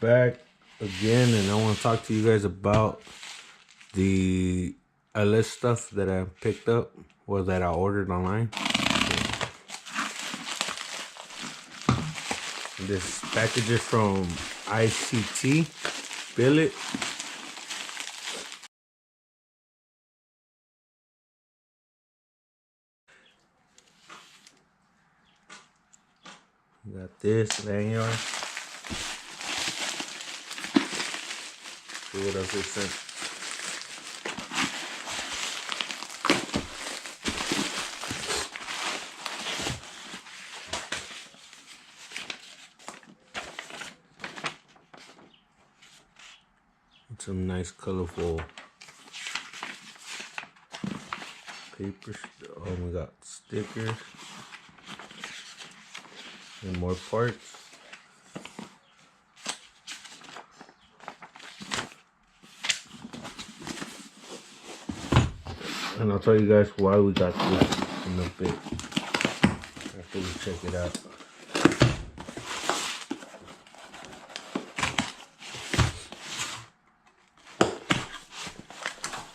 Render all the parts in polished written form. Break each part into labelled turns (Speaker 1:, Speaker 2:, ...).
Speaker 1: back again, and I want to talk to you guys about the atleast stuff that I picked up or that I ordered online. This package is from ICT Billet. Got this lanyard. See what else they sent. Some nice colorful paper. Oh, we got stickers and more parts. And I'll tell you guys why we got this in a bit after we check it out.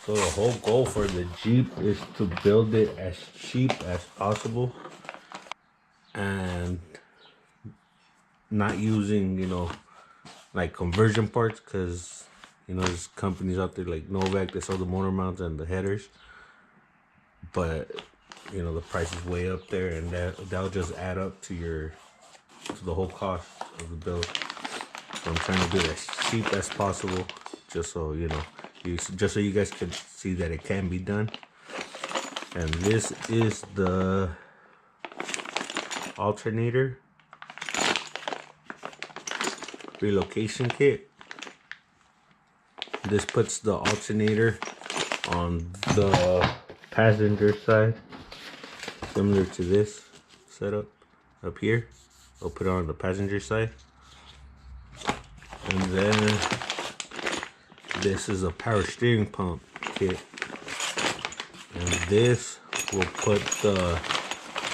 Speaker 1: So the whole goal for the Jeep is to build it as cheap as possible and not using, like conversion parts, because, there's companies out there like Novak that sell the motor mounts and the headers, but, the price is way up there, and that'll just add up to the whole cost of the build. So I'm trying to do it as cheap as possible, just so, just so you guys can see that it can be done. And this is the Alternator relocation kit. This puts the alternator on the passenger side, similar to this setup up here. I'll put it on the passenger side. And then this is a power steering pump kit, and this will put the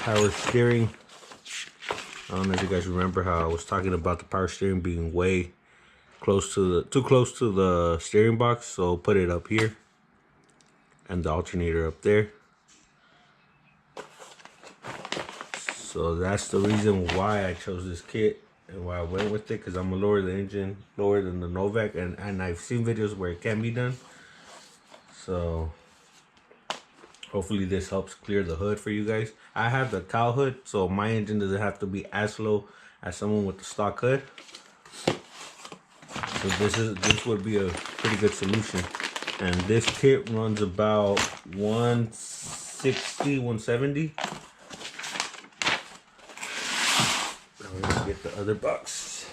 Speaker 1: power steering. I don't know if you guys remember how I was talking about the power steering being way too close to the steering box, so put it up here and the alternator up there. So that's the reason why I chose this kit and why I went with it, because I'm gonna lower the engine lower than the Novak, and I've seen videos where it can be done. So hopefully this helps clear the hood for you guys. I have the cow hood, so my engine doesn't have to be as slow as someone with the stock hood. So this would be a pretty good solution. And this kit runs about 160, 170. Let's get the other box.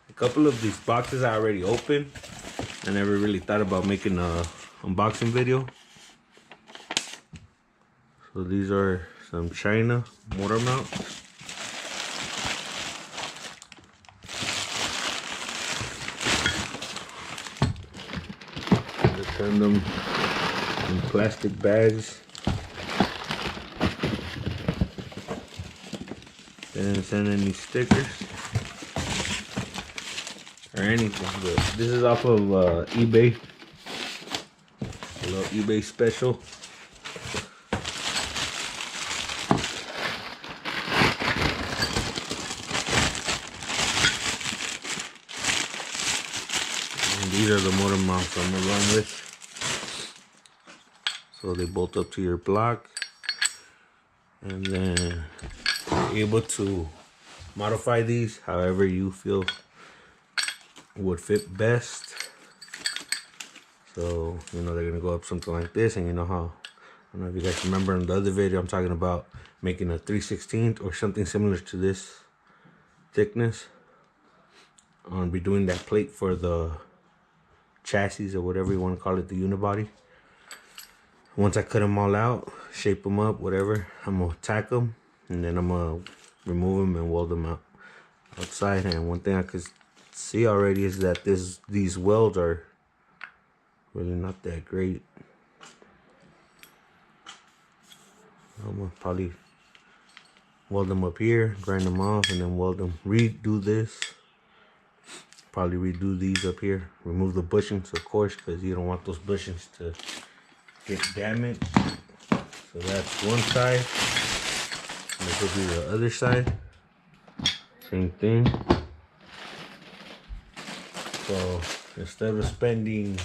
Speaker 1: A couple of these boxes I already opened. I never really thought about making a unboxing video. So these are some China motor mounts. They send them in plastic bags. They didn't send any stickers or anything, but this is off of eBay. A little eBay special. And these are the motor mounts I'm gonna run with. So they bolt up to your block, and then you're able to modify these however you feel would fit best. So, they're gonna go up something like this, and how, I don't know if you guys remember in the other video, I'm talking about making a 3/16 or something similar to this thickness. I'll be doing that plate for the chassis or whatever you want to call it, the unibody. Once I cut them all out, shape them up, whatever, I'm gonna tack them, and then I'm gonna remove them and weld them out outside. And one thing I could see already is that these welds are really not that great. I'm gonna probably weld them up here, grind them off, and then weld them. Redo this. Probably redo these up here. Remove the bushings, of course, because you don't want those bushings to get damaged. So that's one side. And this will be the other side. Same thing. So instead of spending,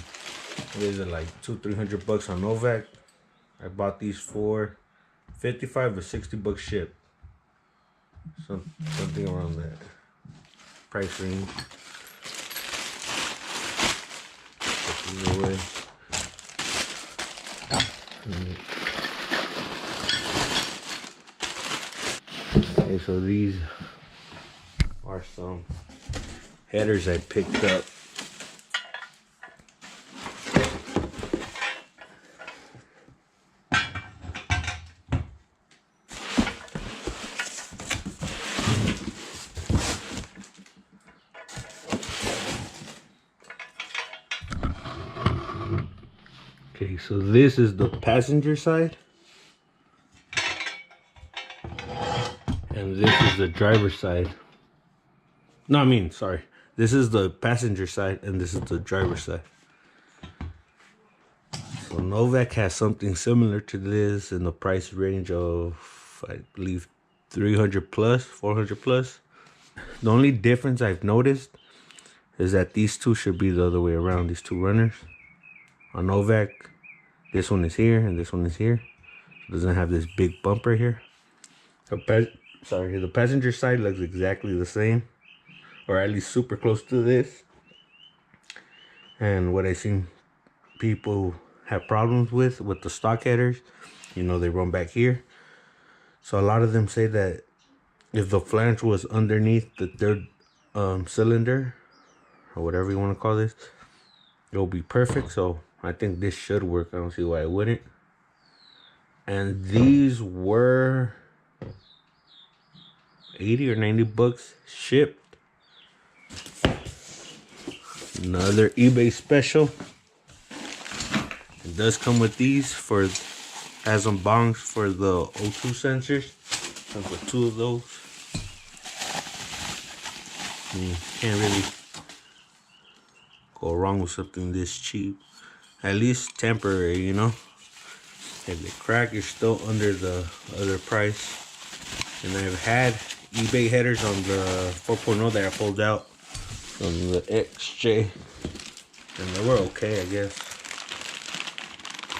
Speaker 1: what is it, like $200-300 on Novak, I bought these for $55 or $60 ship. Something around that price range. Put these away. Okay, so these are some headers I picked up. Okay, so this is the passenger side. And this is the driver's side. No, I mean, sorry. This is the passenger side and this is the driver's side. So Novak has something similar to this in the price range of, I believe, 300 plus, 400 plus. The only difference I've noticed is that these two should be the other way around, these two runners. On Novak, this one is here and this one is here. It doesn't have this big bumper here. The passenger side looks exactly the same, or at least super close to this. And what I've seen people have problems with the stock headers, you know, they run back here. So a lot of them say that if the flange was underneath the third cylinder, or whatever you want to call this, it'll be perfect. So I think this should work. I don't see why it wouldn't. And these were $80 or $90 shipped. Another eBay special. It does come with these has some bongs for the O2 sensors. Comes with 2 of those. Can't really go wrong with something this cheap. At least temporary, you know. If they crack, you're still under the other price. And I've had eBay headers on the 4.0 that I pulled out from the XJ, and they were okay, I guess.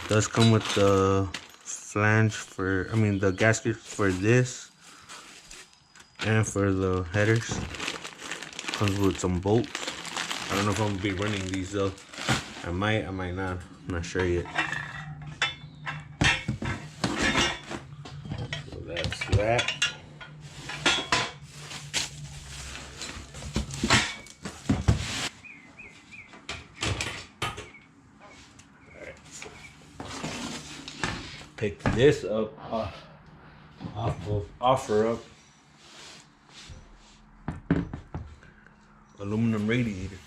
Speaker 1: It does come with the flange the gasket for this and for the headers. Comes with some bolts. I don't know if I'm gonna be running these though. I might not. I'm not sure yet. So that's that. Pick this up off of OfferUp. Aluminum radiator.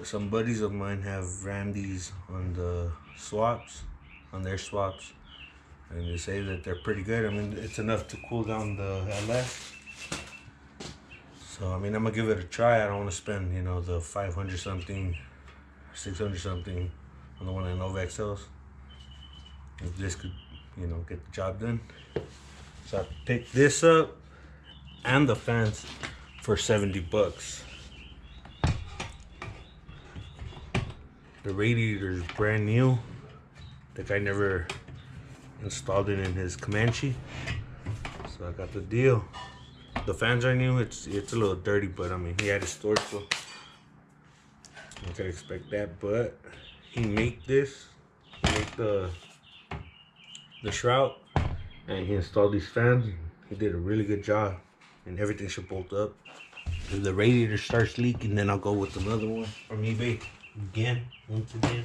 Speaker 1: Some buddies of mine have ran these on their swaps, and they say that they're pretty good. I mean, it's enough to cool down the LS. So I mean, I'm gonna give it a try. I don't want to spend, you know, the 500 something, 600 something on the one that Novak sells. If this could, you know, get the job done. So I picked this up and the fans for $70. The radiator is brand new. The guy never installed it in his Comanche, so I got the deal. The fans are new. It's a little dirty, but I mean, he had it stored, so I could expect that. But he made this. He made the shroud, and he installed these fans. He did a really good job, and everything should bolt up. If the radiator starts leaking, then I'll go with another one from eBay once again.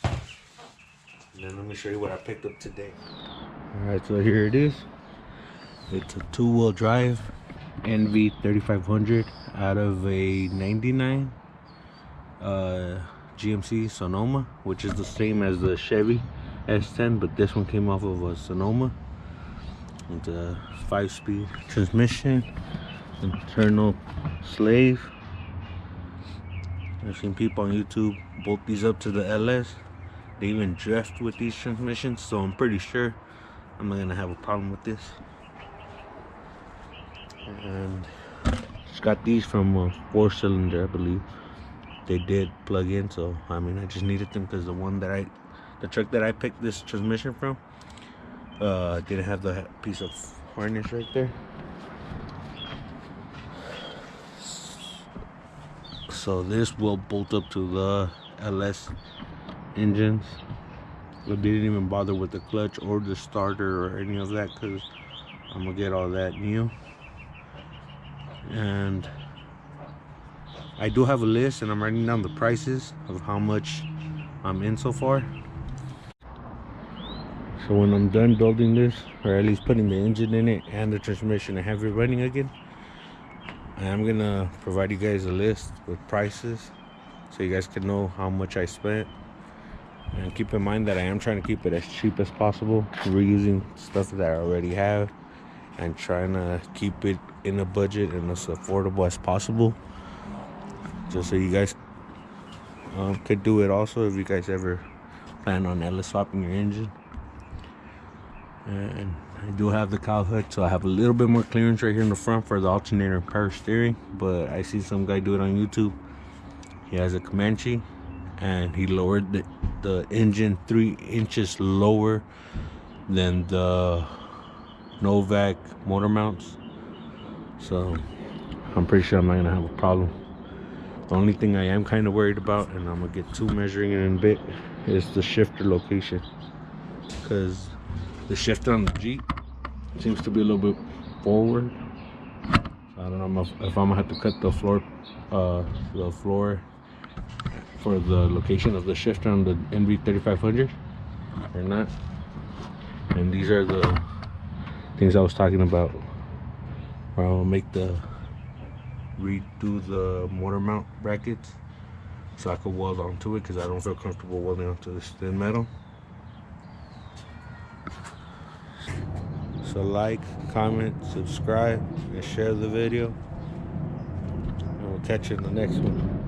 Speaker 1: And then let me show you what I picked up today. Alright, so here it is. It's a 2-wheel drive Nv3500 out of a 99 GMC Sonoma, which is the same as the Chevy S10, but this one came off of a Sonoma. It's a 5-speed transmission, internal slave. I've seen people on YouTube bolt these up to the LS. They even drift with these transmissions, so I'm pretty sure I'm not gonna have a problem with this. And just got these from a 4-cylinder, I believe. They did plug in, so I mean I just needed them because the truck that I picked this transmission from didn't have the piece of harness right there. So this will bolt up to the LS engines. They didn't even bother with the clutch or the starter or any of that because I'm gonna get all that new. And I do have a list and I'm writing down the prices of how much I'm in so far. So when I'm done building this, or at least putting the engine in it and the transmission and have it running again, I'm gonna provide you guys a list with prices so you guys can know how much I spent. And keep in mind that I am trying to keep it as cheap as possible, reusing stuff that I already have and trying to keep it in a budget and as affordable as possible, just so you guys could do it also if you guys ever plan on LS swapping your engine. And I do have the cowl hood, so I have a little bit more clearance right here in the front for the alternator and power steering. But I see some guy do it on YouTube. He has a Comanche and he lowered the engine 3 inches lower than the Novak motor mounts. So I'm pretty sure I'm not gonna have a problem. The only thing I am kind of worried about, and I'm gonna get to measuring it in a bit, is the shifter location, because the shifter on the Jeep seems to be a little bit forward. So I don't know if I'm gonna have to cut the floor for the location of the shifter on the Nv3500 or not. And these are the things I was talking about, where I'll redo the motor mount brackets so I could weld onto it, because I don't feel comfortable welding onto this thin metal. So like, comment, subscribe, and share the video. And we'll catch you in the next one.